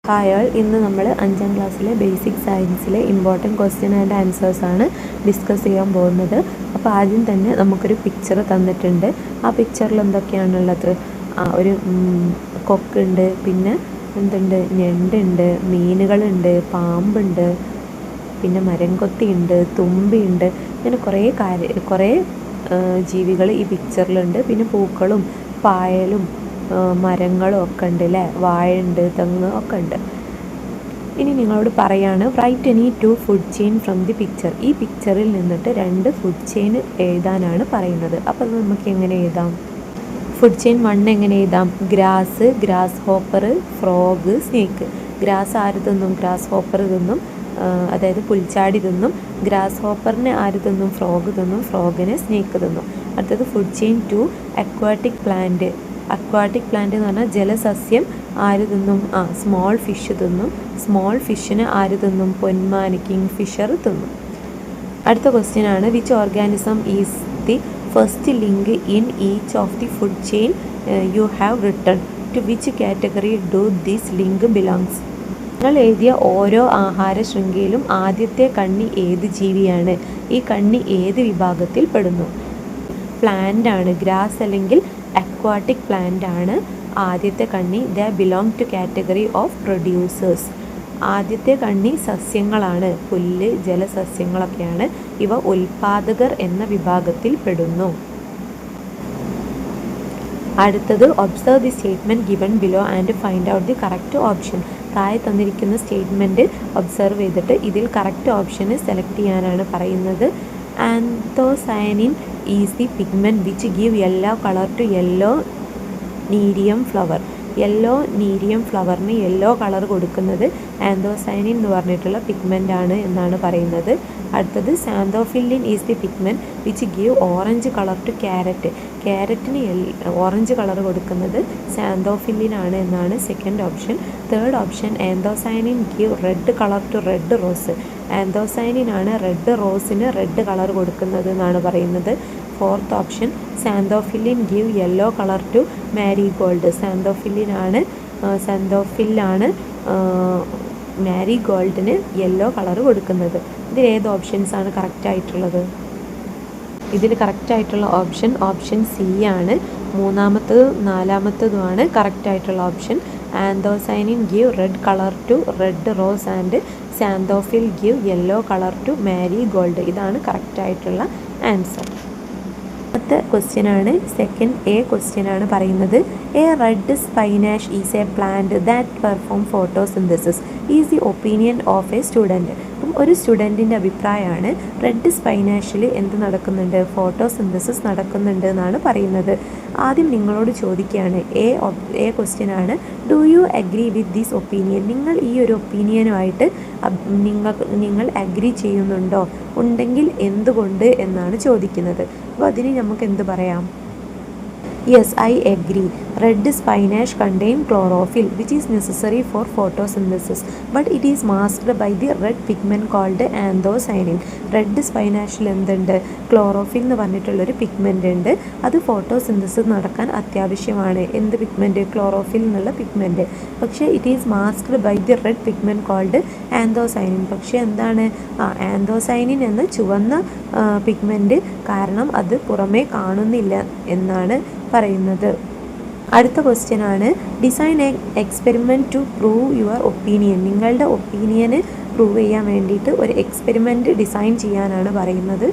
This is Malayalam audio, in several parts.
ഹായ്, ഇന്ന് നമ്മൾ 5ാം ക്ലാസ്സിലെ ബേസിക് സയൻസിലെ ഇമ്പോർട്ടൻറ്റ് ക്വസ്റ്റ്യൻ ആൻഡ് ആൻസേഴ്സാണ് ഡിസ്കസ് ചെയ്യാൻ പോകുന്നത്. അപ്പോൾ ആദ്യം തന്നെ നമുക്കൊരു പിക്ചർ തന്നിട്ടുണ്ട്. ആ പിക്ചറിൽ എന്തൊക്കെയാണുള്ളത്? ഒരു കൊക്കുണ്ട്, പിന്നെ എന്തുണ്ട്, ഞണ്ടുണ്ട്, മീനുകളുണ്ട്, പാമ്പുണ്ട്, പിന്നെ മരംകൊത്തിയുണ്ട്, തുമ്പിയുണ്ട്, അങ്ങനെ കുറേ ജീവികൾ ഈ പിക്ചറിലുണ്ട്. പിന്നെ പൂക്കളും പായലും മരങ്ങളും ഒക്കെ ഉണ്ട് അല്ലേ, വാഴയുണ്ട്, തെങ്ങ് ഒക്കെ ഉണ്ട്. ഇനി നിങ്ങളോട് പറയാണ്, write any 2 food chain from the picture. ഈ പിക്ചറിൽ നിന്നിട്ട് 2 ഫുഡ് ചെയിൻ എഴുതാനാണ് പറയുന്നത്. അപ്പോൾ നമുക്ക് എങ്ങനെ എഴുതാം? ഫുഡ് ചെയിൻ 1 എങ്ങനെ എഴുതാം? Grass hopper, frog, snake. Grass ആര് തിന്നും? ഗ്രാസ് ഹോപ്പർ തിന്നും, അതായത് പുൽച്ചാടി തിന്നും. ഗ്രാസ് ഹോപ്പറിനെ ആര് തിന്നും? ഫ്രോഗ് തിന്നും. ഫ്രോഗിനെ സ്നേക്ക് തിന്നും. അടുത്തത് food chain 2 aquatic plant. Aquatic plant എന്ന് പറഞ്ഞാൽ ജലസസ്യം ആര് തിന്നും? സ്മോൾ ഫിഷ് തിന്നും. സ്മോൾ ഫിഷിനെ ആര് തിന്നും? പൊന്മാൻ, കിങ് ഫിഷർ തിന്നും. അടുത്ത ക്വസ്റ്റ്യൻ ആണ്, which organism is the first link in each of the food chain you have written? To which category do this link belongs? നിങ്ങൾ എഴുതിയ ഓരോ ആഹാര ശൃംഖലയിലും ആദ്യത്തെ കണ്ണി ഏത് ജീവിയാണ്? ഈ കണ്ണി ഏത് വിഭാഗത്തിൽ പെടുന്നു? പ്ലാന്റ് ആണ്. ഗ്രാസ് അല്ലെങ്കിൽ അക്വാട്ടിക് പ്ലാന്റ് ആണ് ആദ്യത്തെ കണ്ണി. The belong two category of producers. ആദ്യത്തെ കണ്ണി സസ്യങ്ങളാണ്, പുല്ല്, ജലസസ്യങ്ങളൊക്കെയാണ്. ഇവ ഉൽപാദകർ എന്ന വിഭാഗത്തിൽ പെടുന്നു. അടുത്തത്, observe the statement given below and find out the correct option. താഴെ തന്നിരിക്കുന്ന സ്റ്റേറ്റ്മെൻറ്റ് ഒബ്സർവ് ചെയ്തിട്ട് ഇതിൽ കറക്റ്റ് ഓപ്ഷന് സെലക്ട് ചെയ്യാനാണ് പറയുന്നത്. Anthocyanin is the pigment which give yellow colour to yellow nerium flower. Yellow nerium ഫ്ലവറിന് യെല്ലോ കളർ കൊടുക്കുന്നത് ആന്തോസയനിൻ എന്ന് പറഞ്ഞിട്ടുള്ള പിഗ്മെൻ്റ് ആണ് എന്നാണ് പറയുന്നത്. അടുത്തത്, xanthophyllin is the pigment which give orange colour to carrot. ക്യാരറ്റിന് ഓറഞ്ച് കളർ കൊടുക്കുന്നത് സാന്തോഫില്ലിൻ ആണ് എന്നാണ് second option. Third option, anthocyanin give red colour to red rose. Anthocyanin ആണ് റെഡ് റോസിന് റെഡ് കളർ കൊടുക്കുന്നത് എന്നാണ് പറയുന്നത്. Fourth option, സാന്തോഫില്ലിൻ give yellow colour to marigold. സാന്തോഫില്ലാണ് മാരിഗോൾഡിന് യെല്ലോ കളർ കൊടുക്കുന്നത്. ഇതിലേത് ഓപ്ഷൻസ് ആണ് കറക്റ്റ് ആയിട്ടുള്ളത്? ഇതിൽ കറക്റ്റ് ആയിട്ടുള്ള ഓപ്ഷൻ സി ആണ്. മൂന്നാമത്തതും നാലാമത്തതുമാണ് കറക്റ്റ് ആയിട്ടുള്ള option. Anthocyanin give red colour to red rose and xanthophyll give yellow colour to marigold. ഇതാണ് കറക്റ്റ് ആയിട്ടുള്ള ആൻസർ. അടുത്ത ക്വസ്റ്റ്യൻ ആണ്, സെക്കൻഡ് എ ക്വസ്റ്റ്യൻ ആണ് പറയുന്നത്, a red spinach is a plant that perform photosynthesis is the opinion of a student. അപ്പം ഒരു സ്റ്റുഡൻറ്റിൻ്റെ അഭിപ്രായമാണ് റെഡ് സ്പൈനാഷിൽ എന്ത് നടക്കുന്നുണ്ട്? ഫോട്ടോസിന്തസിസ് നടക്കുന്നുണ്ട് എന്നാണ് പറയുന്നത്. ആദ്യം നിങ്ങളോട് ചോദിക്കുകയാണ്, എ ക്വസ്റ്റ്യൻ ആണ്, do you agree with this opinion? നിങ്ങൾ ഈ ഒരു ഒപ്പീനിയനുമായിട്ട് നിങ്ങൾ അഗ്രി ചെയ്യുന്നുണ്ടോ? ഉണ്ടെങ്കിൽ എന്തുകൊണ്ട് എന്നാണ് ചോദിക്കുന്നത്. അപ്പോൾ അതിന് നമുക്ക് എന്ത് പറയാം? Yes, I agree. Red spinach contain chlorophyll, which is necessary for photosynthesis, but it is masked by the red pigment called anthocyanin. Red സ്പൈനാഷിൽ എന്തുണ്ട്? ക്ലോറോഫിൽ എന്ന് പറഞ്ഞിട്ടുള്ളൊരു പിഗ്മെൻ്റ് ഉണ്ട്. അത് ഫോട്ടോസിന്തസിസ് നടക്കാൻ അത്യാവശ്യമാണ്. എന്ത് പിഗ്മെൻറ്റ്? ക്ലോറോഫിൽ എന്നുള്ള പിഗ്മെൻറ്റ്. പക്ഷേ it is masked by the red pigment called anthocyanin. പക്ഷേ എന്താണ്? ആന്തോസൈനിൻ എന്ന ചുവന്ന പിഗ്മെൻറ്റ് കാരണം അത് പുറമേ കാണുന്നില്ല എന്നാണ് പറയുന്നത്. അടുത്ത ക്വസ്റ്റ്യൻ ആണ്, design experiment to prove your opinion. നിങ്ങളുടെ ഒപ്പീനിയന് പ്രൂവ് ചെയ്യാൻ വേണ്ടിയിട്ട് ഒരു എക്സ്പെരിമെൻറ്റ് ഡിസൈൻ ചെയ്യാനാണ് പറയുന്നത്.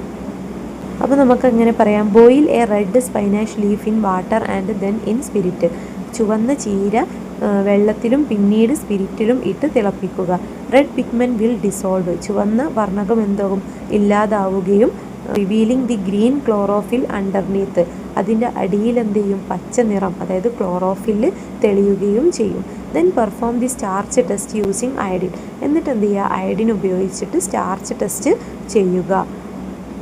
അപ്പോൾ നമുക്ക് എങ്ങനെ പറയാം? Boil a red spinach leaf in water and then in spirit. ചുവന്ന ചീര വെള്ളത്തിലും പിന്നീട് സ്പിരിറ്റിലും ഇട്ട് തിളപ്പിക്കുക. Red pigment will dissolve. ചുവന്ന വർണ്ണകം എന്താകും? ഇല്ലാതാവുകയും revealing the green chlorophyll underneath. അതിൻ്റെ അടിയിൽ എന്ത് ചെയ്യും? പച്ച നിറം, അതായത് ക്ലോറോഫില്ല് തെളിയുകയും ചെയ്യും. Then perform the starch test using iodine. എന്നിട്ട് എന്ത് ചെയ്യുക? അയഡിൻ ഉപയോഗിച്ചിട്ട് സ്റ്റാർച്ച് ടെസ്റ്റ് ചെയ്യുക.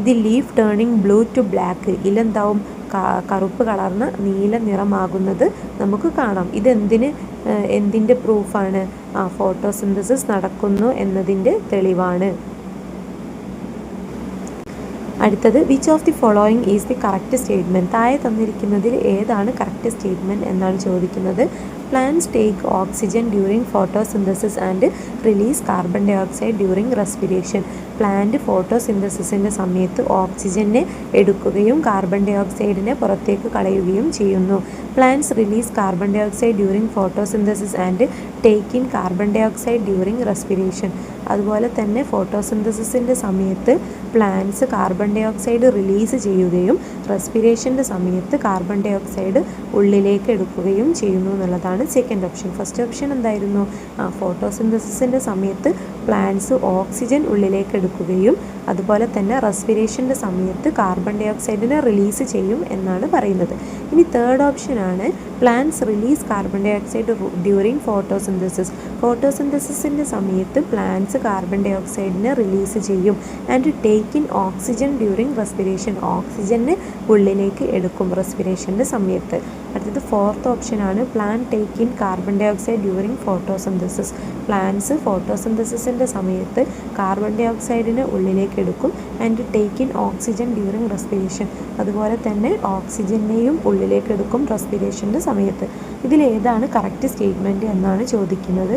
The leaf turning blue to black. ഇലെന്താവും? കറുപ്പ് കളർന്ന് നീല നിറമാകുന്നത് നമുക്ക് കാണാം. എന്തിൻ്റെ പ്രൂഫാണ്? ഫോട്ടോസിന്തസിസ് നടക്കുന്നു എന്നതിൻ്റെ തെളിവാണ്. അടുത്തത്, which of the following is the correct statement? താഴെ തന്നിരിക്കുന്നതിൽ ഏതാണ് കറക്റ്റ് സ്റ്റേറ്റ്മെൻറ്റ് എന്നാണ് ചോദിക്കുന്നത്. Plants take oxygen during photosynthesis and release carbon dioxide during respiration. Plant ഫോട്ടോസിന്തസിസിൻ്റെ സമയത്ത് ഓക്സിജനെ എടുക്കുകയും കാർബൺ ഡൈ ഓക്സൈഡിനെ പുറത്തേക്ക് കളയുകയും ചെയ്യുന്നു. Plants release carbon dioxide during photosynthesis and take in carbon dioxide during respiration. അതുപോലെ തന്നെ ഫോട്ടോസിന്തസിസിൻ്റെ സമയത്ത് plants carbon dioxide release ചെയ്യുകയും റെസ്പിറേഷൻ്റെ സമയത്ത് കാർബൺ ഡൈ ഓക്സൈഡ് ഉള്ളിലേക്ക് എടുക്കുകയും ചെയ്യുന്നു എന്നുള്ളതാണ് സെക്കൻഡ് ഓപ്ഷൻ. ഫസ്റ്റ് ഓപ്ഷൻ എന്തായിരുന്നു? ഫോട്ടോസിന്തസിസിൻ്റെ സമയത്ത് പ്ലാന്റ്സ് ഓക്സിജൻ ഉള്ളിലേക്ക് എടുക്കുകയും അതുപോലെ തന്നെ റെസ്പിറേഷൻ്റെ സമയത്ത് കാർബൺ ഡൈ ഓക്സൈഡിനെ റിലീസ് ചെയ്യും എന്നാണ് പറയുന്നത്. ഇനി തേർഡ് ഓപ്ഷനാണ് plants release carbon dioxide during photosynthesis. ഫോട്ടോസിന്തസിസിൻ്റെ സമയത്ത് പ്ലാന്റ്സ് കാർബൺ ഡൈ ഓക്സൈഡിനെ റിലീസ് ചെയ്യും and take in oxygen during respiration. ഓക്സിജനെ ഉള്ളിലേക്ക് എടുക്കും റെസ്പിറേഷൻ്റെ സമയത്ത്. അടുത്തത് ഫോർത്ത് ഓപ്ഷനാണ് plant take in carbon dioxide during photosynthesis. Plants ഫോട്ടോസിന്തസിസിൻ്റെ സമയത്ത് കാർബൺ ഡൈ ഓക്സൈഡിനെ ഉള്ളിലേക്ക് എടുക്കും and take in oxygen during respiration. അതുപോലെ തന്നെ ഓക്സിജനെയും ഉള്ളിലേക്ക് എടുക്കും റെസ്പിറേഷൻ്റെ സമയത്ത്. ഇതിലേതാണ് കറക്റ്റ് സ്റ്റേറ്റ്മെൻറ്റ് എന്നാണ് ചോദിക്കുന്നത്.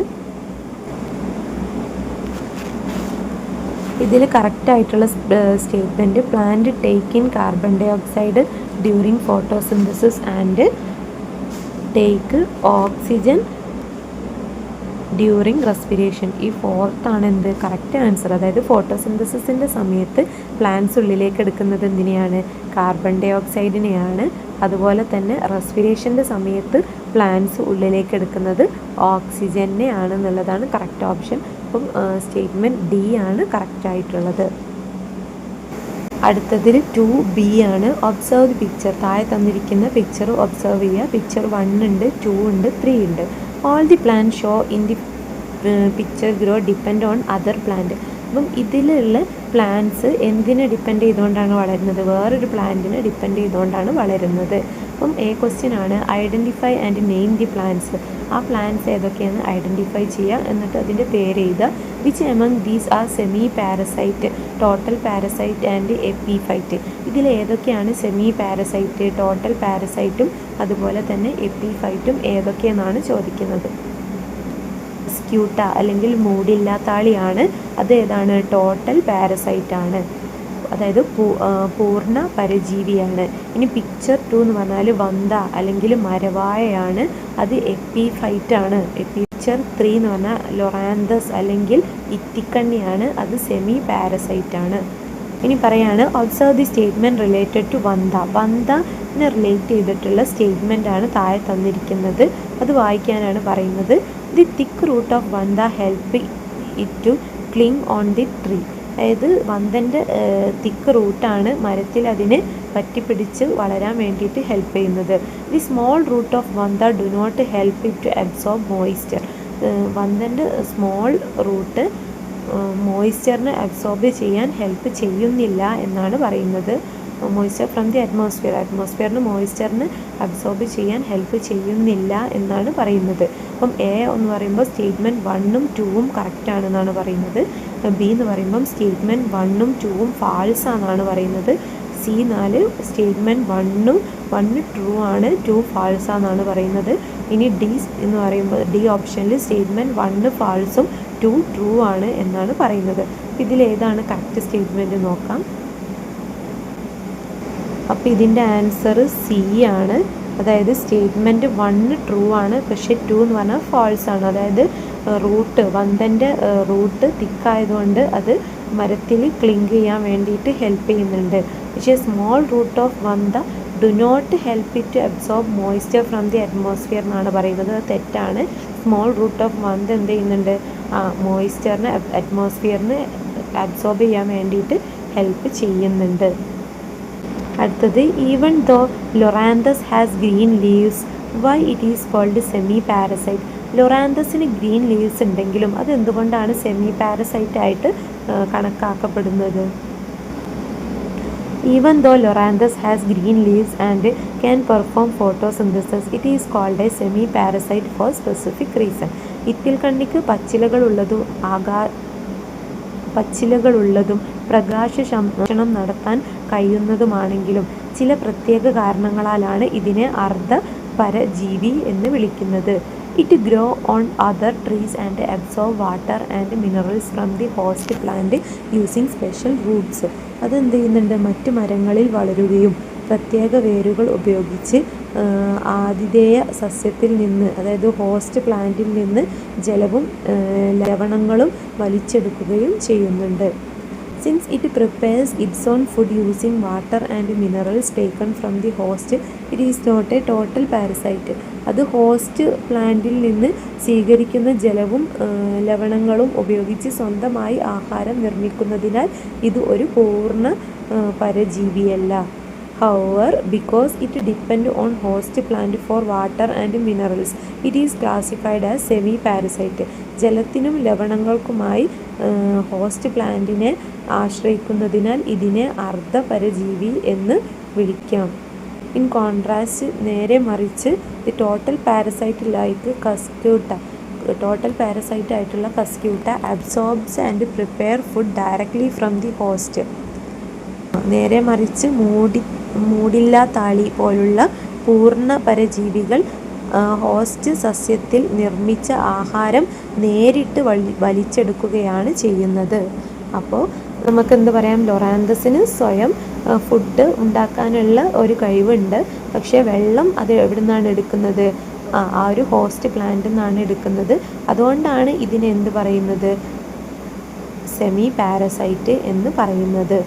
ഇതിൽ കറക്റ്റായിട്ടുള്ള statement plant take in carbon dioxide during photosynthesis and take oxygen during respiration. ഈ ഫോർത്താണ് എന്ത് കറക്റ്റ് ആൻസർ. അതായത് ഫോട്ടോസിന്തസിസിൻ്റെ സമയത്ത് പ്ലാന്റ്സ് ഉള്ളിലേക്ക് എടുക്കുന്നത് എന്തിനെയാണ്? കാർബൺ ഡൈ ഓക്സൈഡിനെയാണ്. അതുപോലെ തന്നെ റെസ്പിറേഷൻ്റെ സമയത്ത് പ്ലാന്റ്സ് ഉള്ളിലേക്ക് എടുക്കുന്നത് ഓക്സിജനെ ആണ് എന്നുള്ളതാണ് കറക്റ്റ് ഓപ്ഷൻ. അപ്പം സ്റ്റേറ്റ്മെൻറ്റ് ഡി ആണ് കറക്റ്റായിട്ടുള്ളത്. അടുത്തതിൽ 2B ആണ്. Observe the picture. താഴെ തന്നിരിക്കുന്ന പിക്ചർ ഒബ്സർവ് ചെയ്യുക. പിക്ചർ 1 ഉണ്ട്, 2 ഉണ്ട്, 3 ഉണ്ട്. All the plant show in the picture grow depend on other plant. അപ്പം ഇതിലുള്ള പ്ലാന്റ്സ് എന്തിനെ ഡിപ്പെൻഡ് ചെയ്തുകൊണ്ടാണ് വളരുന്നത്? വേറൊരു പ്ലാന്റിനെ ഡിപ്പെൻഡ് ചെയ്തുകൊണ്ടാണ് വളരുന്നത്. അപ്പം ക്വസ്റ്റ്യൻ ആണ് identify and name the plants. ആ പ്ലാന്റ്സ് ഏതൊക്കെയാണ് ഐഡൻറ്റിഫൈ ചെയ്യുക, എന്നിട്ട് അതിൻ്റെ പേര് എഴുതുക. Which among these are semi parasite, total parasite and epiphyte. ഇതിൽ ഏതൊക്കെയാണ് സെമി പാരസൈറ്റ്, ടോട്ടൽ പാരസൈറ്റും അതുപോലെ തന്നെ എപ്പിഫൈറ്റും ഏതൊക്കെയെന്നാണ് ചോദിക്കുന്നത്. സ്ക്യൂട്ട അല്ലെങ്കിൽ മൂടില്ലാത്താളിയാണ്. അത് ഏതാണ്? ടോട്ടൽ പാരസൈറ്റാണ്. അതായത് പൂർണ്ണ പരജീവിയാണ്. ഇനി പിക്ചർ 2 എന്ന് പറഞ്ഞാൽ വന്ത അല്ലെങ്കിൽ മരവായയാണ്. അത് എപ്പിഫൈറ്റാണ്. പിക്ചർ 3 എന്ന് പറഞ്ഞാൽ ലൊറാന്തസ് അല്ലെങ്കിൽ ഇത്തിക്കണ്ണിയാണ്. അത് സെമി പാരസൈറ്റാണ്. ഇനി പറയാണ് observe the statement related to vanda. വന്തനെ റിലേറ്റ് ചെയ്തിട്ടുള്ള സ്റ്റേറ്റ്മെൻ്റ് ആണ് താഴെ തന്നിരിക്കുന്നത്. അത് വായിക്കാനാണ് പറയുന്നത്. The thick root of vanda help it to cling on the tree. അതായത് വന്തൻ്റെ തിക്ക് റൂട്ടാണ് മരത്തിൽ അതിനെ പറ്റിപ്പിടിച്ച് വളരാൻ വേണ്ടിയിട്ട് ഹെൽപ്പ് ചെയ്യുന്നത്. The small root of vanda do not help it to absorb moisture. വന്തൻ്റെ സ്മോൾ റൂട്ട് മോയ്സ്ചറിനെ അബ്സോർബ് ചെയ്യാൻ ഹെൽപ്പ് ചെയ്യുന്നില്ല എന്നാണ് പറയുന്നത്. മോയ്സ്ചർ ഫ്രം ദി അറ്റ്മോസ്ഫിയറിന് മോയ്സ്ചറിന് അബ്സോർബ് ചെയ്യാൻ ഹെൽപ്പ് ചെയ്യുന്നില്ല എന്നാണ് പറയുന്നത്. അപ്പം എ എന്ന് പറയുമ്പോൾ സ്റ്റേറ്റ്മെൻറ്റ് 1ഉം 2ഉം കറക്റ്റാണെന്നാണ് പറയുന്നത്. ബി എന്ന് പറയുമ്പം സ്റ്റേറ്റ്മെൻറ്റ് 1ഉം 2ഉം ഫാൾസ് ആണെന്നാണ് പറയുന്നത്. സി 4 സ്റ്റേറ്റ്മെൻറ്റ് 1 ട്രൂ ആണ്, 2 ഫാൾസ് ആണെന്നാണ് പറയുന്നത്. ഇനി ഡി എന്ന് പറയുമ്പോൾ ഡി ഓപ്ഷനിൽ സ്റ്റേറ്റ്മെൻറ്റ് 1 ഫാൾസും 2 ട്രൂ ആണ് എന്നാണ് പറയുന്നത്. ഇതിലേതാണ് കറക്റ്റ് സ്റ്റേറ്റ്മെൻറ്റ് നോക്കാം. അപ്പോൾ ഇതിൻ്റെ ആൻസർ സി ആണ്. അതായത് സ്റ്റേറ്റ്മെൻറ്റ് 1 ട്രൂ ആണ്, പക്ഷേ 2 എന്ന് പറഞ്ഞാൽ ഫാൾസ് ആണ്. അതായത് വന്തൻ്റെ റൂട്ട് തിക്കായതുകൊണ്ട് അത് മരത്തിൽ ക്ലിങ് ചെയ്യാൻ വേണ്ടിയിട്ട് ഹെൽപ്പ് ചെയ്യുന്നുണ്ട്. പക്ഷേ small root of vanda do not help it to absorb moisture from the atmosphere എന്നാണ് പറയുന്നത്. അത് തെറ്റാണ്. സ്മോൾ റൂട്ട് ഓഫ് വന്ത എന്ത് ചെയ്യുന്നുണ്ട്? മോയ്സ്ചറിനെ അറ്റ്മോസ്ഫിയറിന് അബ്സോർബ് ചെയ്യാൻ വേണ്ടിയിട്ട് ഹെൽപ്പ് ചെയ്യുന്നുണ്ട്. അടുത്തത് even though loranthus has green leaves why it is called semi parasite. ലൊറാന്തസിന് ഗ്രീൻ ലീവ്സ് ഉണ്ടെങ്കിലും അത് എന്തുകൊണ്ടാണ് സെമി പാരസൈറ്റ് ആയിട്ട് കണക്കാക്കപ്പെടുന്നത്? Even though loranthus has green leaves and can perform photosynthesis it is called a semi parasite for specific reason. ഇത്തിൽക്കണ്ണിക്ക് പച്ചിലകളുള്ളതും പ്രകാശ സംരക്ഷണം നടത്താൻ കഴിയുന്നതുമാണെങ്കിലും ചില പ്രത്യേക കാരണങ്ങളാലാണ് ഇതിനെ അർദ്ധ പരജീവി എന്ന് വിളിക്കുന്നത്. It grow on other trees and absorb water and minerals from the host plant using special roots. അതെന്ത് ചെയ്യുന്നുണ്ട്, മറ്റു മരങ്ങളിൽ വളരുകയും പ്രത്യേക വേരുകൾ ഉപയോഗിച്ച് ആതിഥേയ സസ്യത്തിൽ നിന്ന്, അതായത് ഹോസ്റ്റ് പ്ലാന്റിൽ നിന്ന് ജലവും ലവണങ്ങളും വലിച്ചെടുക്കുകയും ചെയ്യുന്നുണ്ട്. Since it prepares its own food using water and minerals taken from the host, it is not a total parasite. അത് ഹോസ്റ്റ് പ്ലാന്റിൽ നിന്ന് സ്വീകരിക്കുന്ന ജലവും ലവണങ്ങളും ഉപയോഗിച്ച് സ്വന്തമായി ആഹാരം നിർമ്മിക്കുന്നതിനാൽ ഇത് ഒരു പൂർണ്ണ പരജീവിയല്ല. However, because it depends on host plant for water and minerals, it is classified as semi-parasite. ജലത്തിനും ലവണങ്ങൾക്കുമായി ഹോസ്റ്റ് പ്ലാന്റിനെ ആശ്രയിക്കുന്നതിനാൽ ഇതിനെ അർദ്ധപരജീവി എന്ന് വിളിക്കാം. ഇൻ കോൺട്രാസ്റ്റ്, നേരെ മറിച്ച് the total parasite like cuscuta, total parasite ആയിട്ടുള്ള cuscuta absorbs and prepare food directly from the host. നേരെ മറിച്ച് മൂടില്ലാത്താളി പോലുള്ള പൂർണ്ണ പരജീവികൾ ഹോസ്റ്റ് സസ്യത്തിൽ നിർമ്മിച്ച ആഹാരം നേരിട്ട് വലിച്ചെടുക്കുകയാണ് ചെയ്യുന്നത്. അപ്പോൾ നമുക്കെന്ത് പറയാം, ലൊറാന്തസിന് സ്വയം ഫുഡ് ഉണ്ടാക്കാനുള്ള ഒരു കഴിവുണ്ട്. പക്ഷേ വെള്ളം അത് എവിടെ നിന്നാണ് എടുക്കുന്നത്, ആ ഒരു ഹോസ്റ്റ് പ്ലാന്റിൽ നിന്നാണ് എടുക്കുന്നത്. അതുകൊണ്ടാണ് ഇതിനെ എന്ത് പറയുന്നത്, സെമി പാരസൈറ്റ് എന്ന് പറയുന്നത്.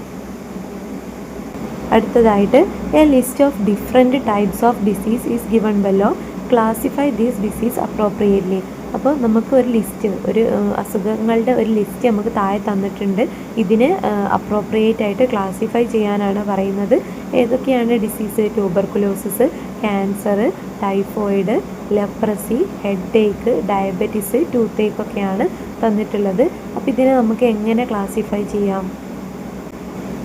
അടുത്തതായിട്ട് A list of different types of disease is given bellow, classify these disease appropriately. അപ്പോൾ നമുക്ക് ഒരു ലിസ്റ്റ്, ഒരു അസുഖങ്ങളുടെ ഒരു ലിസ്റ്റ് നമുക്ക് താഴെ തന്നിട്ടുണ്ട്. ഇതിനെ അപ്രോപ്രിയേറ്റ് ആയിട്ട് ക്ലാസിഫൈ ചെയ്യാനാണ് പറയുന്നത്. ഏതൊക്കെയാണ് disease? Tuberculosis, cancer, typhoid, leprosy, headache, diabetes, toothache ഒക്കെയാണ് തന്നിട്ടുള്ളത്. അപ്പോൾ ഇതിനെ നമുക്ക് എങ്ങനെ ക്ലാസിഫൈ ചെയ്യാം?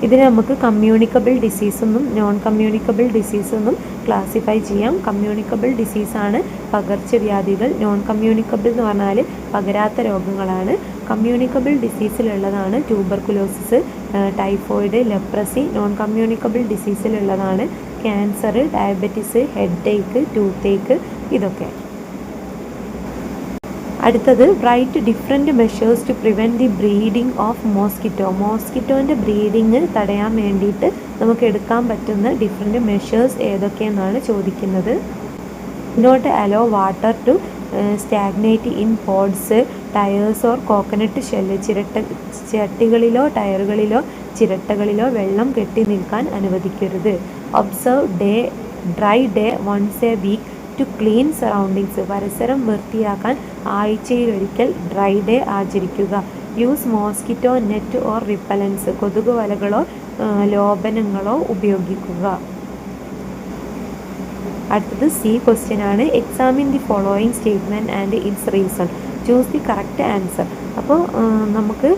ഇതിനെ നമുക്ക് കമ്മ്യൂണിക്കബിൾ ഡിസീസെന്നും നോൺ കമ്മ്യൂണിക്കബിൾ ഡിസീസെന്നും ക്ലാസിഫൈ ചെയ്യാം. കമ്മ്യൂണിക്കബിൾ ഡിസീസാണ് പകർച്ചവ്യാധികൾ. നോൺ കമ്മ്യൂണിക്കബിൾ എന്ന് പറഞ്ഞാൽ പകരാത്ത രോഗങ്ങളാണ്. കമ്മ്യൂണിക്കബിൾ ഡിസീസിലുള്ളതാണ് tuberculosis, typhoid, leprosy. Non communicable ഡിസീസിലുള്ളതാണ് cancer, diabetes, headache, toothache, ഇതൊക്കെ. അടുത്തത് write different measures to prevent the breeding of mosquito. മോസ്കിറ്റോൻ്റെ ബ്രീഡിങ് തടയാൻ വേണ്ടിയിട്ട് നമുക്ക് എടുക്കാൻ പറ്റുന്ന ഡിഫറെൻറ്റ് മെഷേഴ്സ് ഏതൊക്കെയെന്നാണ് ചോദിക്കുന്നത്. Not allow water to stagnate in pots, tyres or coconut shell. ചട്ടികളിലോ ടയറുകളിലോ ചിരട്ടകളിലോ വെള്ളം കെട്ടി നിൽക്കാൻ അനുവദിക്കരുത്. Observe dry day once a week to clean surroundings. പരിസരം വൃത്തിയാക്കാൻ ആഴ്ചയിലൊരിക്കൽ ഡ്രൈ ഡേ ആചരിക്കുക. Use mosquito net or repellents. കൊതുക് വലകളോ ലോപനങ്ങളോ ഉപയോഗിക്കുക. അടുത്തത് സി ക്വസ്റ്റ്യൻ ആണ്. Examine the following statement and its reason. Choose the correct answer. അപ്പോൾ നമുക്ക്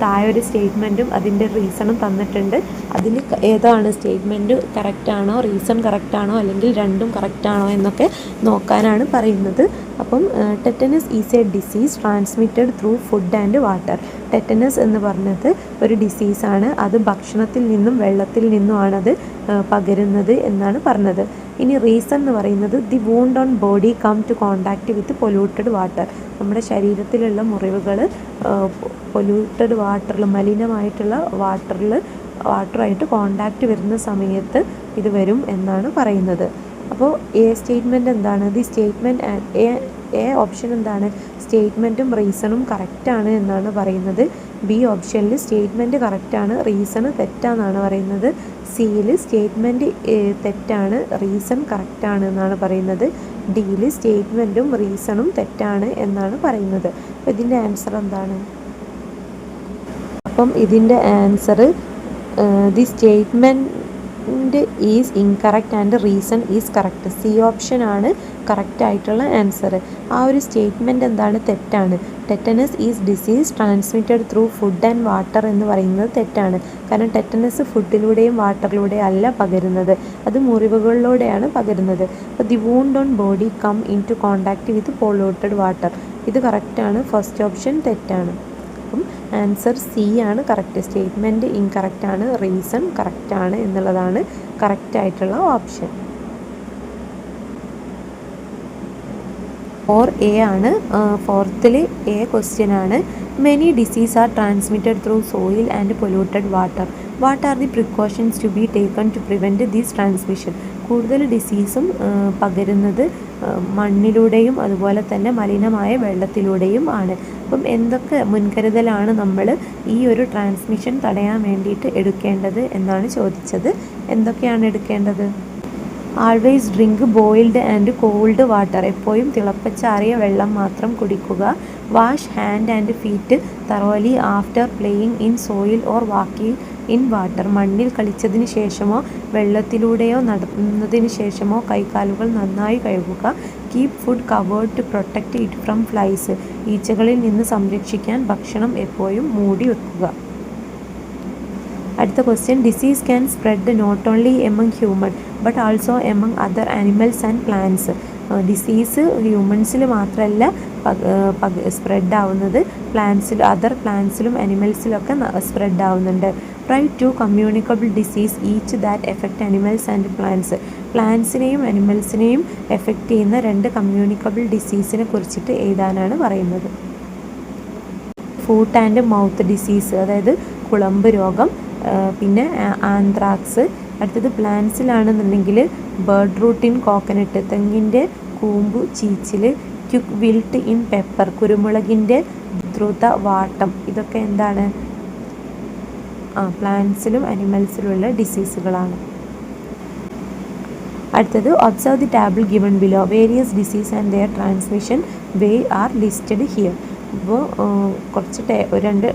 താഴെ ഒരു സ്റ്റേറ്റ്മെൻറ്റും അതിൻ്റെ റീസണും തന്നിട്ടുണ്ട്. അതിൽ ഏതാണ് സ്റ്റേറ്റ്മെൻറ്റ് കറക്റ്റാണോ, റീസൺ കറക്റ്റാണോ, അല്ലെങ്കിൽ രണ്ടും കറക്റ്റാണോ എന്നൊക്കെ നോക്കാനാണ് പറയുന്നത്. അപ്പം tetanus is A disease transmitted through food and water. Tetanus എന്ന് പറഞ്ഞത് ഒരു ഡിസീസാണ്. അത് ഭക്ഷണത്തിൽ നിന്നും വെള്ളത്തിൽ നിന്നുമാണത് പകരുന്നത് എന്നാണ് പറഞ്ഞത്. ഇനി റീസൺ എന്ന് പറയുന്നത് the wound on body come to contact with polluted water. നമ്മുടെ ശരീരത്തിലുള്ള മുറിവുകൾ പൊല്യൂട്ടഡ് വാട്ടറിൽ, മലിനമായിട്ടുള്ള വാട്ടറുമായിട്ട് കോണ്ടാക്റ്റ് വരുന്ന സമയത്ത് ഇത് വരും എന്നാണ് പറയുന്നത്. അപ്പോൾ എ സ്റ്റേറ്റ്മെൻറ്റ് എന്താണ്? ദി സ്റ്റേറ്റ്മെൻറ്റ് എ ഓപ്ഷൻ എന്താണ്? സ്റ്റേറ്റ്മെൻറ്റും റീസണും കറക്റ്റാണ് എന്നാണ് പറയുന്നത്. ബി ഓപ്ഷനിൽ സ്റ്റേറ്റ്മെൻറ്റ് കറക്റ്റാണ്, റീസണ് തെറ്റാണെന്നാണ് പറയുന്നത്. സിയിൽ സ്റ്റേറ്റ്മെൻറ്റ് തെറ്റാണ്, റീസൺ കറക്റ്റാണ് എന്നാണ് പറയുന്നത്. ഡിയിൽ സ്റ്റേറ്റ്മെൻറ്റും റീസണും തെറ്റാണ് എന്നാണ് പറയുന്നത്. അപ്പോൾ ഇതിൻ്റെ ആൻസർ എന്താണ്? അപ്പം ഇതിൻ്റെ answer the statement is incorrect and reason is correct. C ഓപ്ഷനാണ് കറക്റ്റായിട്ടുള്ള ആൻസർ. ആ ഒരു സ്റ്റേറ്റ്മെൻറ്റ് എന്താണ്? തെറ്റാണ്. Tetanus is disease transmitted through food and water എന്ന് പറയുന്നത് തെറ്റാണ്. കാരണം ടെറ്റനസ് ഫുഡിലൂടെയും വാട്ടറിലൂടെയും അല്ല പകരുന്നത്, അത് മുറിവുകളിലൂടെയാണ് പകരുന്നത്. അപ്പോൾ the wound on body come in to contact with polluted water, ഇത് കറക്റ്റാണ്. ഫസ്റ്റ് ഓപ്ഷൻ തെറ്റാണ്. അപ്പം ആൻസർ സി ആണ് കറക്റ്റ്. സ്റ്റേറ്റ്മെൻറ്റ് ഇൻകറക്റ്റാണ്, റീസൺ കറക്റ്റാണ് എന്നുള്ളതാണ് കറക്റ്റായിട്ടുള്ള ഓപ്ഷൻ. ഓർ എ ആണ്. ഫോർത്തിൽ എ ക്വസ്റ്റ്യൻ ആണ്. Many disease are transmitted through soil and polluted water. What are the precautions to be taken to prevent this transmission? കൂടുതൽ ഡിസീസും പകരുന്നത് മണ്ണിലൂടെയും അതുപോലെ തന്നെ മലിനമായ വെള്ളത്തിലൂടെയും ആണ്. അപ്പം എന്തൊക്കെ മുൻകരുതലാണ് നമ്മൾ ഈ ഒരു ട്രാൻസ്മിഷൻ തടയാൻ വേണ്ടിയിട്ട് എടുക്കേണ്ടത് എന്നാണ് ചോദിച്ചത്. എന്തൊക്കെയാണ് എടുക്കേണ്ടത്? Always drink boiled and cold water. എപ്പോഴും തിളപ്പിച്ചാറിയ വെള്ളം മാത്രം കുടിക്കുക. Wash hand and feet thoroughly after playing in soil or walking in water. മണ്ണിൽ കളിച്ചതിന് ശേഷമോ വെള്ളത്തിലൂടെയോ നടന്നതിന് ശേഷമോ കൈകാലുകൾ നന്നായി കഴുകുക. Keep food covered to protect it from flies. ഈച്ചകളിൽ നിന്ന് സംരക്ഷിക്കാൻ ഭക്ഷണം എപ്പോഴും മൂടി വെക്കുക. അടുത്ത question, disease can spread not only among human but also among other animals and plants. Disease ഹ്യൂമൻസിൽ മാത്രമല്ല സ്പ്രെഡ് ആവുന്നത്, അതർ പ്ലാന്റ്സിലും അനിമൽസിലൊക്കെ സ്പ്രെഡ് ആവുന്നുണ്ട്. Write to communicable disease each that affect animals and plants. പ്ലാന്റ്സിനെയും അനിമൽസിനെയും എഫക്റ്റ് ചെയ്യുന്ന 2 കമ്മ്യൂണിക്കബിൾ ഡിസീസിനെ കുറിച്ചിട്ട് എഴുതാനാണ് പറയുന്നത്. ഫൂട്ട് ആൻഡ് മൗത്ത് ഡിസീസ്, അതായത് കുളമ്പ് രോഗം, പിന്നെ ആന്ത്രാക്സ്. അടുത്തത് പ്ലാന്റ്സിലാണെന്നുണ്ടെങ്കിൽ ബേർഡ് റൂട്ട് ഇൻ കോക്കനട്ട്, തെങ്ങിൻ്റെ കൂമ്പു ചീച്ചിൽ. ക്യുക്ക് വിൽട്ട് ഇൻ പെപ്പർ, കുരുമുളകിൻ്റെ ദ്രുത വാട്ടം. ഇതൊക്കെ എന്താണ്? പ്ലാന്റ്സിലും അനിമൽസിലുള്ള ഡിസീസുകളാണ്. അടുത്തത്, observe the table given below. Various disease and their transmission way R listed here. ഇപ്പോൾ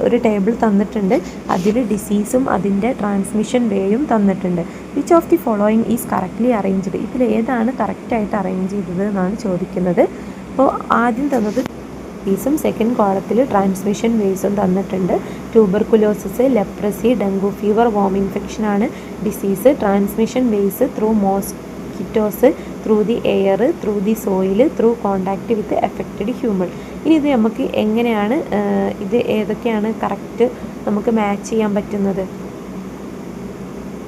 ഒരു ടേബിൾ തന്നിട്ടുണ്ട്. അതിൽ ഡിസീസും അതിൻ്റെ ട്രാൻസ്മിഷൻ വേയും തന്നിട്ടുണ്ട്. Which of the following is correctly arranged. ഇതിൽ ഏതാണ് കറക്റ്റായിട്ട് അറേഞ്ച് ചെയ്തത് എന്നാണ് ചോദിക്കുന്നത്. അപ്പോൾ ആദ്യം തന്നത് ഡിസീസും സെക്കൻഡ് കോളത്തിൽ ട്രാൻസ്മിഷൻ വേസും തന്നിട്ടുണ്ട്. Tuberculosis, leprosy, dengue fever, worm ഇൻഫെക്ഷനാണ് disease. Transmission ways through mosquitoes, through the air, through the soil, through contact with affected human. ഇനി ഇത് നമുക്ക് എങ്ങനെയാണ് ഇത് ഏതൊക്കെയാണ് കറക്റ്റ് നമുക്ക് മാച്ച് ചെയ്യാൻ പറ്റുന്നത്?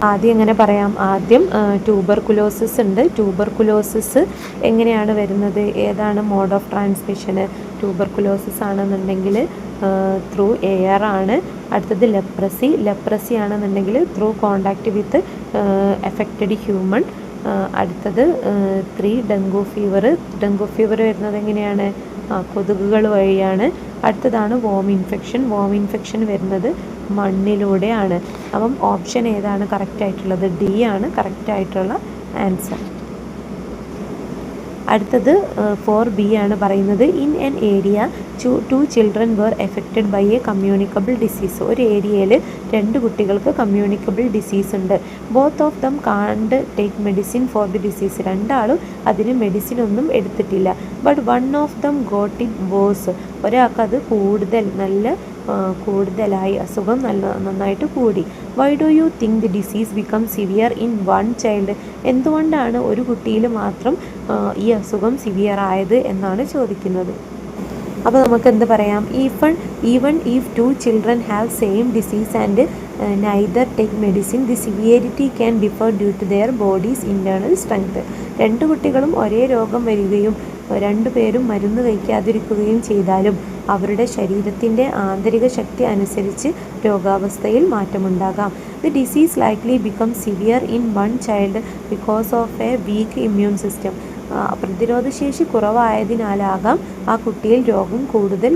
ആദ്യം എങ്ങനെ പറയാം? ആദ്യം ട്യൂബർകുലോസിസ് ഉണ്ട്. ട്യൂബർകുലോസിസ് എങ്ങനെയാണ് വരുന്നത്? ഏതാണ് മോഡ് ഓഫ് ട്രാൻസ്മിഷന്? ട്യൂബർകുലോസിസ് ആണെന്നുണ്ടെങ്കിൽ ത്രൂ എയർ ആണ്. അടുത്തത് ലെപ്രസി ആണെന്നുണ്ടെങ്കിൽ through contact with affected human. അടുത്തത് 3 ഡെങ്കു ഫീവർ വരുന്നത് എങ്ങനെയാണ്? കൊതുകുകൾ വഴിയാണ്. അടുത്തതാണ് വോം ഇൻഫെക്ഷൻ വരുന്നത് മണ്ണിലൂടെയാണ്. അപ്പം ഓപ്ഷൻ ഏതാണ് കറക്റ്റ് ആയിട്ടുള്ളത്? ഡി ആണ് കറക്റ്റ് ആയിട്ടുള്ള ആൻസർ. അടുത്തത് 4B ആണ് പറയുന്നത്. In an area 2 children were affected by a communicable disease. ഒരു ഏരിയയിൽ 2 കുട്ടികൾക്ക് കമ്മ്യൂണിക്കബിൾ ഡിസീസ് ഉണ്ട്. Both of them can't take medicine for the disease. 2 ആളും അതിന് മെഡിസിൻ ഒന്നും എടുത്തിട്ടില്ല. But 1 of them got it worse. ഒരാൾക്ക് അത് കൂടുതലായി, അസുഖം നന്നായിട്ട് കൂടി. Why do you think the disease become severe in 1 child. എന്തുകൊണ്ടാണ് ഒരു കുട്ടിയിൽ മാത്രം ഈ അസുഖം സിവിയർ ആയത് എന്നാണ് ചോദിക്കുന്നത്. അപ്പോൾ നമുക്ക് എന്ത് പറയാം? Even if 2 children have same disease and neither take medicine the severity can differ due to their bodies internal strength. 2 കുട്ടികളും ഒരേ രോഗം വരികയും 2 പേരും മരുന്ന് കഴിക്കാതിരിക്കുകയും ചെയ്താലും അവരുടെ ശരീരത്തിൻ്റെ ആന്തരിക ശക്തി അനുസരിച്ച് രോഗാവസ്ഥയിൽ മാറ്റമുണ്ടാകാം. The disease likely become severe in 1 child because of a weak immune system. പ്രതിരോധശേഷി കുറവായതിനാലാകാം ആ കുട്ടിയിൽ രോഗം കൂടുതൽ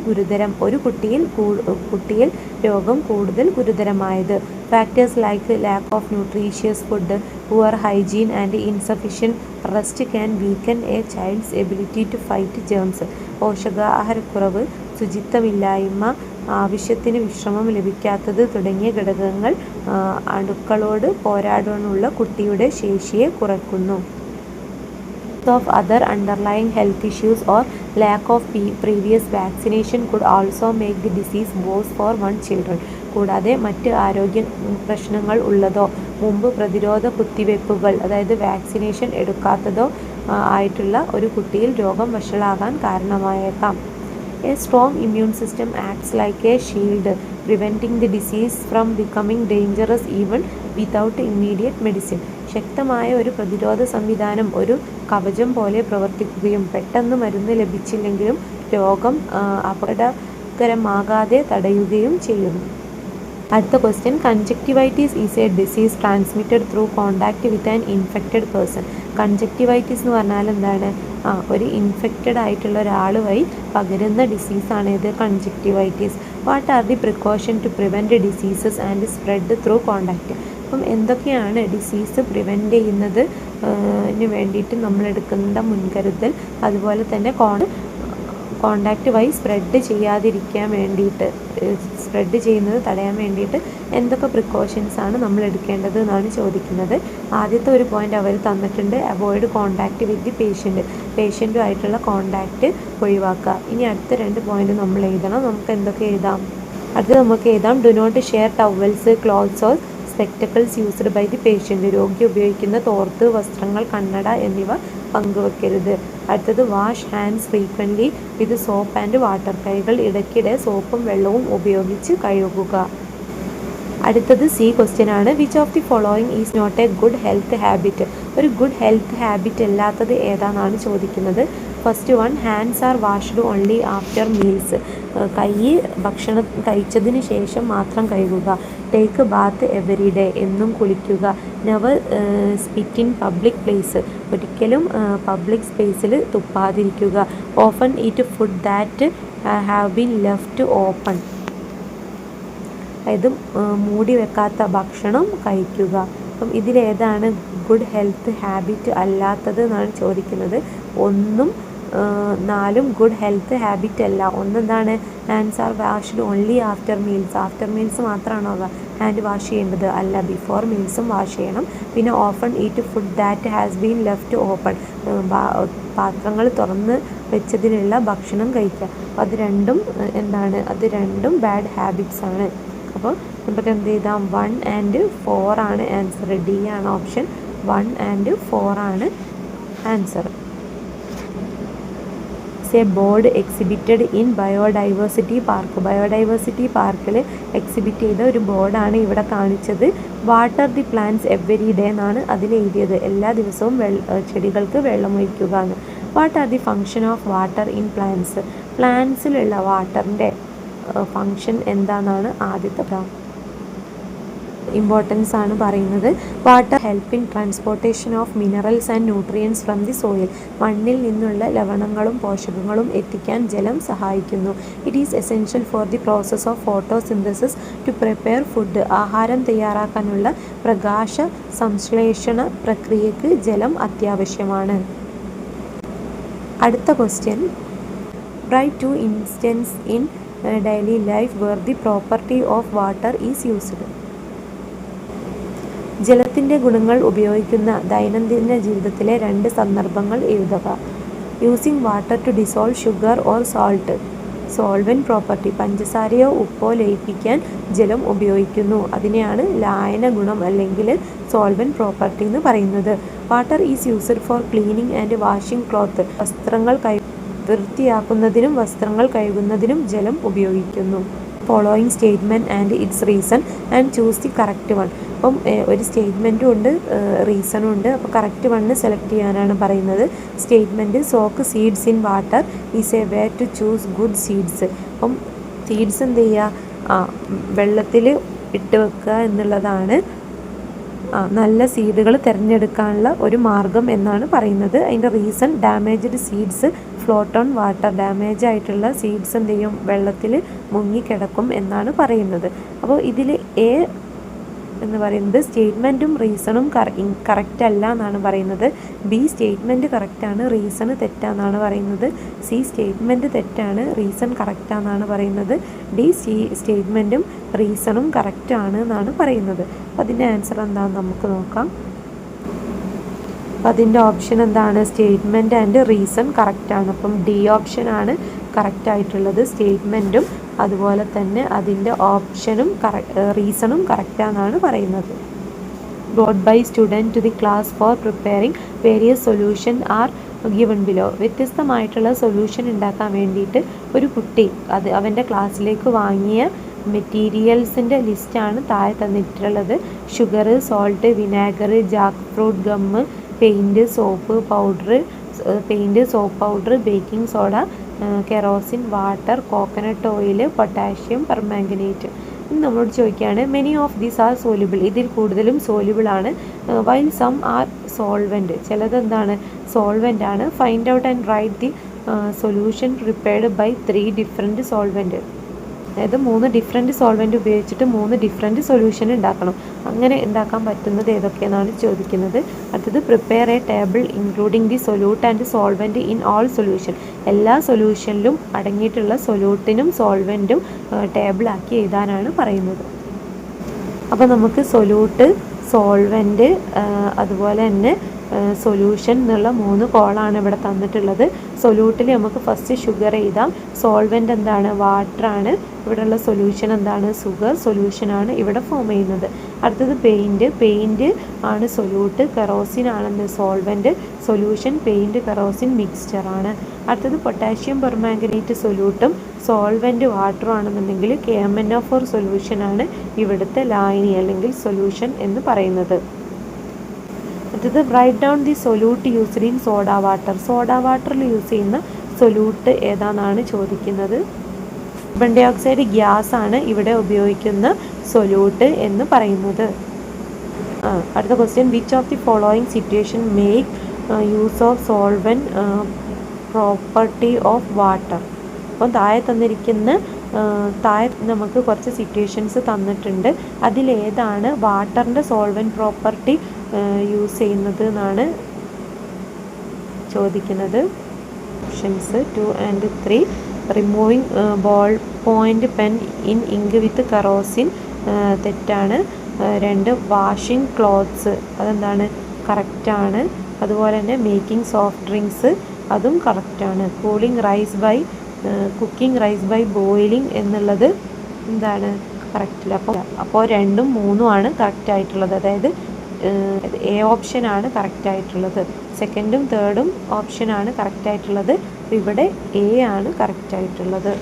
ഗുരുതരമായത്. Factors like lack of nutritious food, poor hygiene and insufficient rest can weaken a child's ability to fight germs. പോഷകാഹാരക്കുറവ്, ശുചിത്വമില്ലായ്മ, ആവശ്യത്തിന് വിശ്രമം ലഭിക്കാത്തത് തുടങ്ങിയ ഘടകങ്ങൾ അണുക്കളോട് പോരാടാനുള്ള കുട്ടിയുടെ ശേഷിയെ കുറയ്ക്കുന്നു. Of other underlying health issues or lack of previous vaccination could also make the disease worse for 1 children. കൂടാതെ മറ്റ് ആരോഗ്യ പ്രശ്നങ്ങൾ ഉള്ളതോ മുമ്പ് പ്രതിരോധ കുത്തിവയ്പ്പുകൾ അതായത് വാക്സിനേഷൻ എടുക്കാത്തതോ ആയിട്ടുള്ള ഒരു കുട്ടിയിൽ രോഗം വഷളാകാൻ കാരണമായേക്കാം. A strong immune system acts like a shield, preventing the disease from becoming dangerous even without immediate medicine. ശക്തമായ ഒരു പ്രതിരോധ സംവിധാനം ഒരു കവചം പോലെ പ്രവർത്തിക്കുകയും പെട്ടെന്ന് മരുന്ന് ലഭിച്ചില്ലെങ്കിലും രോഗം അപകടകരമാകാതെ തടയുകയും ചെയ്യുന്നു. അടുത്ത question, conjunctivitis is A disease transmitted through contact with an infected person. Conjunctivitis എന്ന് പറഞ്ഞാൽ എന്താണ്? ഒരു ഇൻഫെക്റ്റഡ് ആയിട്ടുള്ള ഒരാൾ വഴി പകരുന്ന ഡിസീസാണ് ഇത് conjunctivitis. What are the precaution to prevent diseases and spread through contact? അപ്പം എന്തൊക്കെയാണ് ഡിസീസ് പ്രിവെൻറ്റ് ചെയ്യുന്നത് വേണ്ടിയിട്ട് നമ്മളെടുക്കുന്ന മുൻകരുതൽ, അതുപോലെ തന്നെ കോണ്ടാക്റ്റ് വഴി സ്പ്രെഡ് ചെയ്യാതിരിക്കാൻ വേണ്ടിയിട്ട്, സ്പ്രെഡ് ചെയ്യുന്നത് തടയാൻ വേണ്ടിയിട്ട് എന്തൊക്കെ പ്രിക്കോഷൻസ് ആണ് നമ്മൾ എടുക്കേണ്ടത് എന്നാണ് ചോദിക്കുന്നത്. ആദ്യത്തെ ഒരു പോയിന്റ് അവർ തന്നിട്ടുണ്ട്, അവോയ്ഡ് കോണ്ടാക്റ്റ് വിത്ത് ദി പേഷ്യൻറ്റുമായിട്ടുള്ള കോണ്ടാക്റ്റ് ഒഴിവാക്കുക. ഇനി അടുത്ത 2 പോയിന്റ് നമ്മൾ എഴുതണം. നമുക്ക് എന്തൊക്കെ എഴുതാം? അടുത്ത് നമുക്ക് എഴുതാം, do not share towels, clothes or spectacles used by the patient. രോഗി ഉപയോഗിക്കുന്ന തോർത്ത്, വസ്ത്രങ്ങൾ, കണ്ണട എന്നിവ പങ്കുവെക്കരുത്. അടുത്തത്, wash hands frequently with soap and water. കൈകൾ ഇടയ്ക്കിടെ സോപ്പും വെള്ളവും ഉപയോഗിച്ച് കഴുകുക. അടുത്തത് സി ക്വസ്റ്റ്യൻ ആണ്, which of the following is not a good health habit? ഒരു ഗുഡ് ഹെൽത്ത് ഹാബിറ്റ് അല്ലാത്തത് ഏതാണെന്നാണ് ചോദിക്കുന്നത്. First one, hands are washed only after meals. ഭക്ഷണം കഴിച്ചതിന് ശേഷം മാത്രം കഴുകുക. Take bath every day. എന്നും കുളിക്കുക. Never spit in public place. ഒരിക്കലും പബ്ലിക് സ്പേസിൽ തുപ്പാതിരിക്കുക. Often eat food that have been left open. അതായത് മൂടി വെക്കാത്ത ഭക്ഷണം കഴിക്കുക. അപ്പം ഇതിലേതാണ് ഗുഡ് ഹെൽത്ത് ഹാബിറ്റ് അല്ലാത്തത് എന്നാണ് ചോദിക്കുന്നത്. 1ഉം 4ഉം ഗുഡ് ഹെൽത്ത് ഹാബിറ്റ് അല്ല. ഒന്നെന്താണ്? Hands are washed only after meals. After meals മാത്രമാണോ ഹാൻഡ് വാഷ് ചെയ്യേണ്ടത്? അല്ല, ബിഫോർ മീൽസും വാഷ് ചെയ്യണം. പിന്നെ often eat food that has been left open. പാത്രങ്ങൾ തുറന്ന് വെച്ചതിലുള്ള ഭക്ഷണം കഴിക്കുക. അത് രണ്ടും എന്താണ്? അത് രണ്ടും ബാഡ് ഹാബിറ്റ്സ് ആണ്. അപ്പോൾ നമുക്ക് എന്ത് ചെയ്താം? 1 and 4 ആണ് ആൻസർ. ഡി ആണ് ഓപ്ഷൻ. 1 and 4 ആണ് answer. A board exhibited in biodiversity park. Biodiversity പാർക്കിൽ എക്സിബിറ്റ് ചെയ്ത ഒരു ബോർഡാണ് ഇവിടെ കാണിച്ചത്. Water the plants every day എന്നാണ് അതിൽ എഴുതിയത്. എല്ലാ ദിവസവും ചെടികൾക്ക് വെള്ളമൊഴിക്കുക എന്ന്. What are the function of water in plants? പ്ലാന്റ്സിലുള്ള വാട്ടറിൻ്റെ ഫങ്ഷൻ എന്താണെന്നാണ് ആദ്യത്തെ ഇമ്പോർട്ടൻസ് ആണ് പറയുന്നത്. Water help in transportation of minerals and nutrients from the soil. മണ്ണിൽ നിന്നുള്ള ലവണങ്ങളും പോഷകങ്ങളും എത്തിക്കാൻ ജലം സഹായിക്കുന്നു. It is essential for the process of photosynthesis to prepare food. ആഹാരം തയ്യാറാക്കാനുള്ള പ്രകാശ സംശ്ലേഷണ പ്രക്രിയക്ക് ജലം അത്യാവശ്യമാണ്. അടുത്ത question, write 2 instance in daily life where the property of water is used. ജലത്തിൻ്റെ ഗുണങ്ങൾ ഉപയോഗിക്കുന്ന ദൈനംദിന ജീവിതത്തിലെ 2 സന്ദർഭങ്ങൾ എഴുതുക. Using water to dissolve sugar or salt. Solvent property. പഞ്ചസാരയോ ഉപ്പോ ലയിപ്പിക്കാൻ ജലം ഉപയോഗിക്കുന്നു. അതിനെയാണ് ലായന ഗുണം അല്ലെങ്കിൽ സോൾവെൻറ്റ് പ്രോപ്പർട്ടി എന്ന് പറയുന്നത്. Water is used for cleaning and washing cloth. വസ്ത്രങ്ങൾ വൃത്തിയാക്കുന്നതിനും വസ്ത്രങ്ങൾ കഴുകുന്നതിനും ജലം ഉപയോഗിക്കുന്നു. Following statement and its reason and choose the correct one. അപ്പം ഒരു സ്റ്റേറ്റ്മെൻറ്റും ഉണ്ട്, റീസണും ഉണ്ട്. അപ്പോൾ കറക്റ്റ് വണ്ണ് സെലക്ട് ചെയ്യാനാണ് പറയുന്നത്. Statement, soak seeds in water is a way to choose good seeds. അപ്പം സീഡ്സ് എന്ത് ചെയ്യുക? വെള്ളത്തിൽ ഇട്ട് വെക്കുക എന്നുള്ളതാണ് നല്ല സീഡുകൾ തിരഞ്ഞെടുക്കാനുള്ള ഒരു മാർഗം എന്നാണ് പറയുന്നത്. അതിൻ്റെ reason, damaged seeds float on water. Damage ആയിട്ടുള്ള സീഡ്സ് എന്ത് ചെയ്യും? വെള്ളത്തിൽ മുങ്ങിക്കിടക്കും എന്നാണ് പറയുന്നത്. അപ്പോൾ ഇതിൽ എ എന്ന് പറയുന്നത് സ്റ്റേറ്റ്മെൻറ്റും റീസണും കറക്റ്റ് അല്ല എന്നാണ് പറയുന്നത്. ബി സ്റ്റേറ്റ്മെൻറ്റ് കറക്റ്റാണ്, റീസൺ തെറ്റാന്നാണ് പറയുന്നത്. സി സ്റ്റേറ്റ്മെൻറ്റ് തെറ്റാണ്, റീസൺ കറക്റ്റാന്നാണ് പറയുന്നത്. ഡി സ്റ്റേറ്റ്മെൻറ്റും റീസണും കറക്റ്റാണ് എന്നാണ് പറയുന്നത്. അപ്പോൾ അതിൻ്റെ ആൻസർ എന്താണെന്ന് നമുക്ക് നോക്കാം. അപ്പോൾ അതിൻ്റെ ഓപ്ഷൻ എന്താണ്? സ്റ്റേറ്റ്മെൻറ്റ് ആൻഡ് റീസൺ കറക്റ്റാണ്. അപ്പം ഡി ഓപ്ഷനാണ് കറക്റ്റായിട്ടുള്ളത്. സ്റ്റേറ്റ്മെൻറ്റും അതുപോലെ തന്നെ അതിൻ്റെ ഓപ്ഷനും റീസണും കറക്റ്റാണെന്നാണ് പറയുന്നത്. Brought by student to the class for preparing various solution are given below. വ്യത്യസ്തമായിട്ടുള്ള സൊല്യൂഷൻ ഉണ്ടാക്കാൻ വേണ്ടിയിട്ട് ഒരു കുട്ടി അവൻ്റെ ക്ലാസ്സിലേക്ക് വാങ്ങിയ മെറ്റീരിയൽസിൻ്റെ ലിസ്റ്റാണ് താഴെ തന്നിട്ടുള്ളത്. Sugar, salt, vinegar, Jack fruit gum, paint, soap powder, baking soda, kerosene, water, coconut oil, potassium permanganate. ഇനി നമ്മളോട് ചോദിക്കുകയാണ് many of these are soluble, ഇതിൽ കൂടുതലും സോല്യൂബിൾ ആണ്. വൈൽ സം ആർ സോൾവെൻറ്റ്, ചിലത് എന്താണ് സോൾവെൻ്റ് ആണ്. Find out and write the solution prepared by 3 different solvent. അതായത് 3 ഡിഫറെൻറ്റ് സോൾവെൻറ്റ് ഉപയോഗിച്ചിട്ട് 3 ഡിഫറെൻറ്റ് സൊല്യൂഷൻ ഉണ്ടാക്കണം. അങ്ങനെ ഉണ്ടാക്കാൻ പറ്റുന്നത് ഏതൊക്കെയെന്നാണ് ചോദിക്കുന്നത്. അടുത്തത് prepare A table including the solute and solvent in all solution, എല്ലാ സൊല്യൂഷനിലും അടങ്ങിയിട്ടുള്ള സൊല്യൂട്ടിനും സോൾവെൻറ്റും ടേബിളാക്കി എഴുതാനാണ് പറയുന്നത്. അപ്പോൾ നമുക്ക് സൊല്യൂട്ട്, സോൾവെൻറ്റ്, അതുപോലെ തന്നെ സൊല്യൂഷൻ എന്നുള്ള 3 കോളാണ് ഇവിടെ തന്നിട്ടുള്ളത്. സൊല്യൂട്ടിൽ നമുക്ക് ഫസ്റ്റ് ഷുഗർ എഴുതാം. സോൾവെൻ്റ് എന്താണ്, വാട്ടറാണ്. ഇവിടെയുള്ള സൊല്യൂഷൻ എന്താണ്, സൊല്യൂഷനാണ് ഇവിടെ ഫോം ചെയ്യുന്നത്. അടുത്തത് പെയിൻറ്റ് ആണ് സൊല്യൂട്ട്, കെറോസിൻ ആണ് സോൾവെൻറ്റ്, സൊല്യൂഷൻ പെയിൻറ്റ് കെറോസിൻ മിക്സ്ചറാണ്. അടുത്തത് പൊട്ടാഷ്യം പെർമാംഗനേറ്റ് സൊല്യൂട്ടും സോൾവെൻറ്റ് വാട്ടറും ആണെന്നുണ്ടെങ്കിൽ KMnO4 സൊല്യൂഷനാണ് ഇവിടുത്തെ ലായനി അല്ലെങ്കിൽ സൊല്യൂഷൻ എന്ന് പറയുന്നത്. അടുത്തത് write down the solute used in soda water, soda വാട്ടറിൽ യൂസ് ചെയ്യുന്ന സൊല്യൂട്ട് ഏതാണെന്നാണ് ചോദിക്കുന്നത്. കാർബൺ ഡൈ ഓക്സൈഡ് ഗ്യാസ് ആണ് ഇവിടെ ഉപയോഗിക്കുന്ന സൊല്യൂട്ട് എന്ന് പറയുന്നത്. അടുത്ത question, which of the following situation make use of solvent property of water. അപ്പം താഴെ നമുക്ക് കുറച്ച് സിറ്റുവേഷൻസ് തന്നിട്ടുണ്ട്. അതിലേതാണ് വാട്ടറിൻ്റെ സോൾവെൻറ്റ് പ്രോപ്പർട്ടി യൂസ് ചെയ്യുന്നത് എന്നാണ് ചോദിക്കുന്നത്. Options 2 and 3. Removing ball point pen in ink with kerosene, തെറ്റാണ്. 2 വാഷിംഗ് ക്ലോത്ത്സ്, അതെന്താണ് കറക്റ്റാണ്. അതുപോലെ തന്നെ മേക്കിംഗ് സോഫ്റ്റ് ഡ്രിങ്ക്സ്, അതും കറക്റ്റാണ്. കുക്കിംഗ് റൈസ് ബൈ ബോയിലിംഗ് എന്നുള്ളത് എന്താണ് കറക്റ്റില്ല. അപ്പോൾ 2ഉം 3ഉം ആണ് കറക്റ്റായിട്ടുള്ളത്. അതായത് എ ഓപ്ഷനാണ് കറക്റ്റായിട്ടുള്ളത്. സെക്കൻഡും തേർഡും ഓപ്ഷനാണ് കറക്റ്റായിട്ടുള്ളത്. ഇവിടെ എ ആണ് കറക്റ്റായിട്ടുള്ളത്.